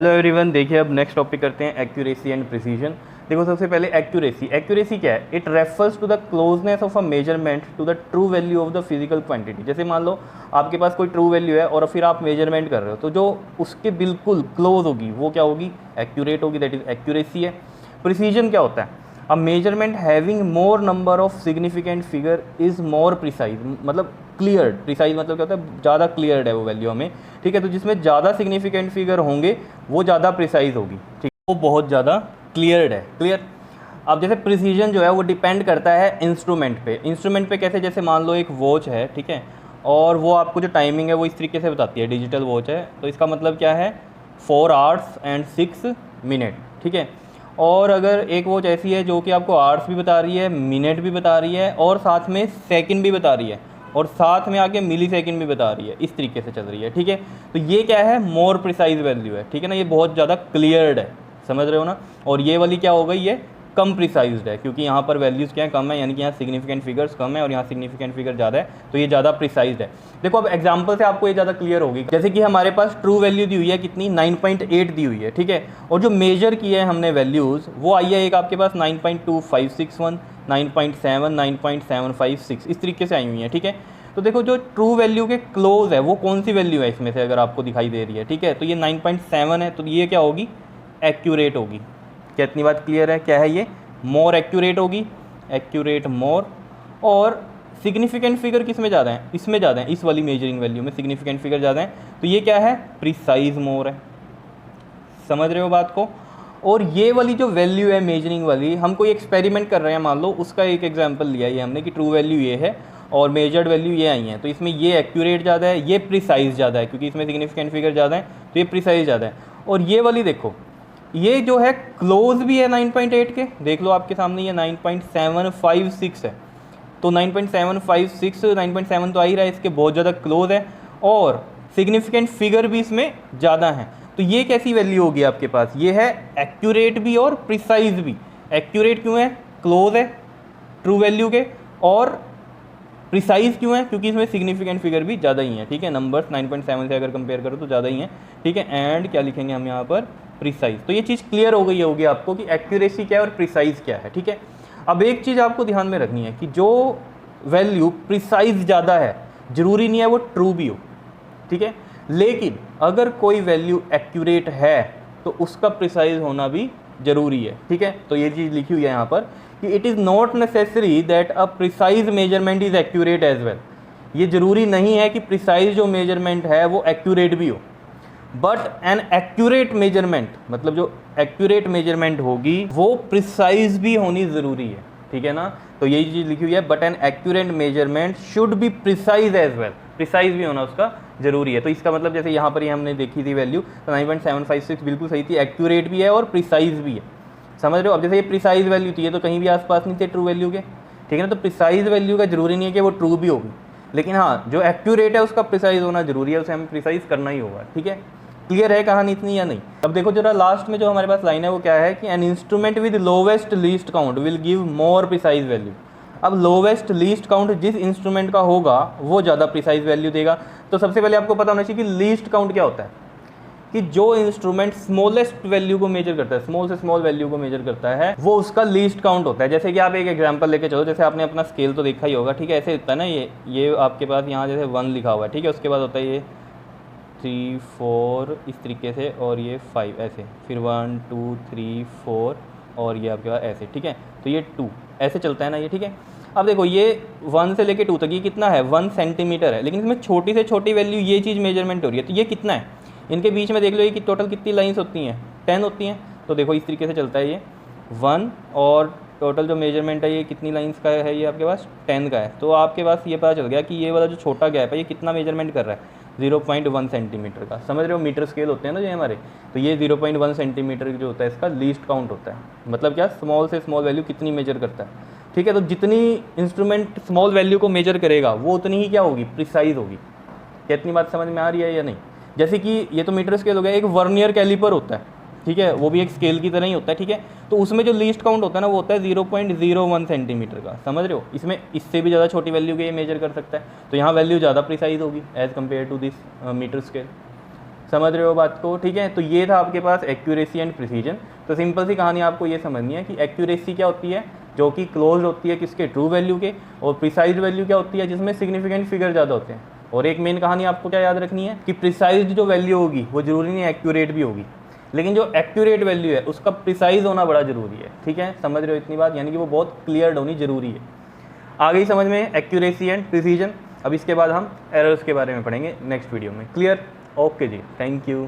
Hello everyone, देखिए अब next topic करते हैं एक्यूरेसी एंड प्रिसीजन। देखो सबसे पहले एक्यूरेसी क्या है? It refers to the closeness of a measurement to the true value of the physical quantity. जैसे मान लो आपके पास कोई ट्रू वैल्यू है और फिर आप मेजरमेंट कर रहे हो, तो जो उसके बिल्कुल क्लोज होगी वो क्या होगी? एक्यूरेट होगी, दैट इज एक्यूरेसी है। प्रिसीजन क्या होता है? अ measurement having more number of significant figure is more precise, मतलब क्लियर्ड। प्रिसाइज मतलब क्या होता है? ज़्यादा क्लियर्ड है वो वैल्यू हमें, ठीक है। तो जिसमें ज़्यादा सिग्निफिकेंट फिगर होंगे वो ज़्यादा प्रिसाइज होगी, ठीक है, वो बहुत ज़्यादा क्लियर्ड है। क्लियर? अब जैसे प्रिसीजन जो है वो डिपेंड करता है इंस्ट्रूमेंट पे। इंस्ट्रूमेंट पे कैसे? जैसे मान लो एक वॉच है, ठीक है, और वो आपको जो टाइमिंग है वो इस तरीके से बताती है, डिजिटल वॉच है, तो इसका मतलब क्या है? 4 hours and 6 minutes, ठीक है। और अगर एक वॉच ऐसी है जो कि आपको आवर्स भी बता रही है, मिनट भी बता रही है और साथ में सेकंड भी बता रही है और साथ में आके मिली सेकेंड भी बता रही है, इस तरीके से चल रही है, ठीक है, तो ये क्या है? मोर प्रिसाइज वैल्यू है, ठीक है ना, ये बहुत ज़्यादा क्लियर्ड है, समझ रहे हो ना। और ये वाली क्या हो गई? ये कम प्रिसाइज्ड है, क्योंकि यहाँ पर वैल्यूज़ क्या है? कम है, यानी कि यहाँ सिग्निफिकेंट फिगर्स कम है और यहाँ सिग्निफिकेंट फिगर ज़्यादा है, तो ये ज़्यादा प्रिसाइज्ड है। देखो अब एग्जांपल से आपको ये ज़्यादा क्लियर होगी। जैसे कि हमारे पास ट्रू वैल्यू दी हुई है कितनी? 9.8 दी हुई है, ठीक है, और जो मेजर किए हैं हमने वैल्यूज़ वो आई है एक आपके पास 9.2561, 9.7, 9.756, इस तरीके से आई हुई हैं, ठीक है। तो देखो जो ट्रू वैल्यू के क्लोज है वो कौन सी वैल्यू है इसमें से अगर आपको दिखाई दे रही है, ठीक है, तो ये 9.7 है, तो ये क्या होगी? एक्यूरेट होगी। क्या इतनी बात क्लियर है? क्या है ये? मोर एक्यूरेट होगी, एक्यूरेट मोर। और सिग्निफिकेंट फिगर किस में ज़्यादा है? इसमें ज़्यादा है, इस वाली मेजरिंग वैल्यू में सिग्निफिकेंट फिगर ज़्यादा है, तो ये क्या है? प्रिसाइज मोर है। समझ रहे हो बात को? और ये वाली जो वैल्यू है मेजरिंग वाली, हम कोई एक्सपेरिमेंट कर रहे हैं, मान लो उसका एक एग्जांपल लिया ये हमने कि ट्रू वैल्यू ये है और मेजर्ड वैल्यू ये आई है, तो इसमें ये एक्यूरेट ज़्यादा है, ये प्रिसाइज ज़्यादा है, क्योंकि इसमें सिग्निफिकेंट फिगर ज़्यादा है तो ये प्रिसाइज ज़्यादा है। और ये वाली देखो, ये जो है क्लोज भी है 9.8 के, देख लो आपके सामने ये 9.756 है, तो 9.756, 9.7 तो आ ही रहा है, इसके बहुत ज़्यादा क्लोज है और सिग्निफिकेंट फिगर भी इसमें ज़्यादा है। तो ये कैसी वैल्यू होगी आपके पास? ये है एक्यूरेट भी और प्रिसाइज भी। एक्यूरेट क्यों है? क्लोज है ट्रू वैल्यू के, और प्रिसाइज क्यों है? क्योंकि इसमें सिग्निफिकेंट फिगर भी ज़्यादा ही है, ठीक है, नंबर्स 9.7 से अगर कंपेयर करो तो ज़्यादा ही है, ठीक है। एंड क्या लिखेंगे हम यहाँ पर? प्रिसाइज। तो ये चीज़ क्लियर हो गई होगी आपको कि एक्यूरेसी क्या है और प्रिसाइज क्या है, ठीक है। अब एक चीज़ आपको ध्यान में रखनी है कि जो वैल्यू प्रिसाइज ज़्यादा है ज़रूरी नहीं है वो ट्रू भी हो, ठीक है, लेकिन अगर कोई वैल्यू एक्यूरेट है तो उसका प्रिसाइज होना भी ज़रूरी है, ठीक है। तो ये चीज़ लिखी हुई है यहाँ पर कि it is not necessary that a precise measurement is accurate as well. ये ज़रूरी नहीं है कि प्रिसाइज जो मेजरमेंट है वो एक्यूरेट भी हो, बट एन एक्यूरेट मेजरमेंट, मतलब जो एक्यूरेट मेजरमेंट होगी वो प्रिसाइज भी होनी ज़रूरी है, ठीक है ना। तो यही चीज़ लिखी हुई है, but an accurate measurement should be precise as well, precise भी होना उसका ज़रूरी है। तो इसका मतलब जैसे यहाँ पर ही हमने देखी थी वैल्यू, तो 9.756 बिल्कुल सही थी, एक्यूरेट भी है और प्रिसाइज भी है, समझ रहे हो। अब जैसे ये प्रिसाइज वैल्यू थी, ये तो कहीं भी आसपास नहीं थे ट्रू वैल्यू के, ठीक है ना। तो प्रिसाइज वैल्यू का जरूरी नहीं है कि वो ट्रू भी होगी, लेकिन हाँ जो एक्यूरेट है उसका प्रिसाइज होना जरूरी है, उसे हमें प्रिसाइज करना ही होगा, ठीक है। क्लियर है कहानी इतनी या नहीं? अब देखो जरा लास्ट में जो हमारे पास लाइन है वो क्या है कि an instrument with lowest least count will give more precise value. अब लोवेस्ट लीस्ट काउंट जिस इंस्ट्रूमेंट का होगा वो ज़्यादा प्रिसाइज वैल्यू देगा। तो सबसे पहले आपको पता होना चाहिए कि लीस्ट काउंट क्या होता है, कि जो इंस्ट्रूमेंट स्मॉलेस्ट वैल्यू को मेजर करता है, स्मॉल से स्मॉल वैल्यू को मेजर करता है, वो उसका लीस्ट काउंट होता है। जैसे कि आप एक एग्जांपल लेके चलो, जैसे आपने अपना स्केल तो देखा ही होगा, ठीक है, ऐसे होता है ना, ये आपके पास यहाँ जैसे 1 लिखा हुआ है, ठीक है, उसके बाद होता है ये 3 4 इस तरीके से, और ये 5 ऐसे, फिर 1 2 3 4 और ये आपके पास ऐसे, ठीक है, तो ये 2 ऐसे चलता है ना ये, ठीक है। अब देखो ये 1 से लेके 2 तक ये कितना है? 1 सेंटीमीटर है, लेकिन इसमें छोटी से छोटी वैल्यू ये चीज़ मेजरमेंट हो रही है, तो ये कितना है? इनके बीच में देख लो ये कि टोटल कितनी लाइंस होती हैं? 10 होती हैं। तो देखो इस तरीके से चलता है ये 1, और टोटल जो मेजरमेंट है ये कितनी लाइंस का है? ये आपके पास 10 का है। तो आपके पास ये पता चल गया कि ये वाला जो छोटा गैप है ये कितना मेजरमेंट कर रहा है? 0.1 सेंटीमीटर का। समझ रहे हो, मीटर स्केल होते हैं ना जो हमारे, तो ये 0.1 सेंटीमीटर जो होता है इसका लीस्ट काउंट होता है। मतलब क्या? स्मॉल से स्मॉल वैल्यू कितनी मेजर करता है, ठीक है। तो जितनी इंस्ट्रूमेंट स्मॉल वैल्यू को मेजर करेगा वो उतनी ही क्या होगी? प्रिसाइज होगी। क्या इतनी बात समझ में आ रही है या नहीं? जैसे कि ये तो मीटर स्केल हो गया, एक वर्नियर कैलिपर होता है, ठीक है, वो भी एक स्केल की तरह ही होता है, ठीक है। तो उसमें जो लीस्ट काउंट होता है ना वो होता है 0.01 सेंटीमीटर का, समझ रहे हो। इसमें इससे भी ज़्यादा छोटी वैल्यू के ये मेजर कर सकता है, तो यहाँ वैल्यू ज़्यादा प्रिसाइज होगी as compare to this metre scale. समझ रहे हो बात को, ठीक है। तो ये था आपके पास एक्यूरेसी एंड प्रिसीजन। तो सिंपल सी कहानी आपको ये समझनी है कि एक्यूरेसी क्या होती है, जो कि क्लोज होती है किसके, ट्रू वैल्यू के, और प्रिसाइज वैल्यू क्या होती है, जिसमें सिग्निफिकेंट फिगर ज़्यादा होते हैं। और एक मेन कहानी आपको क्या याद रखनी है कि प्रिसाइज जो वैल्यू होगी वो जरूरी नहीं एक्यूरेट भी होगी, लेकिन जो एक्यूरेट वैल्यू है उसका प्रिसाइज होना बड़ा जरूरी है, ठीक है। समझ रहे हो इतनी बात, यानी कि वो बहुत क्लियर होनी जरूरी है। आ गई समझ में एक्यूरेसी एंड प्रिसीजन। अब इसके बाद हम एरर्स के बारे में पढ़ेंगे नेक्स्ट वीडियो में। क्लियर? ओके जी, थैंक यू।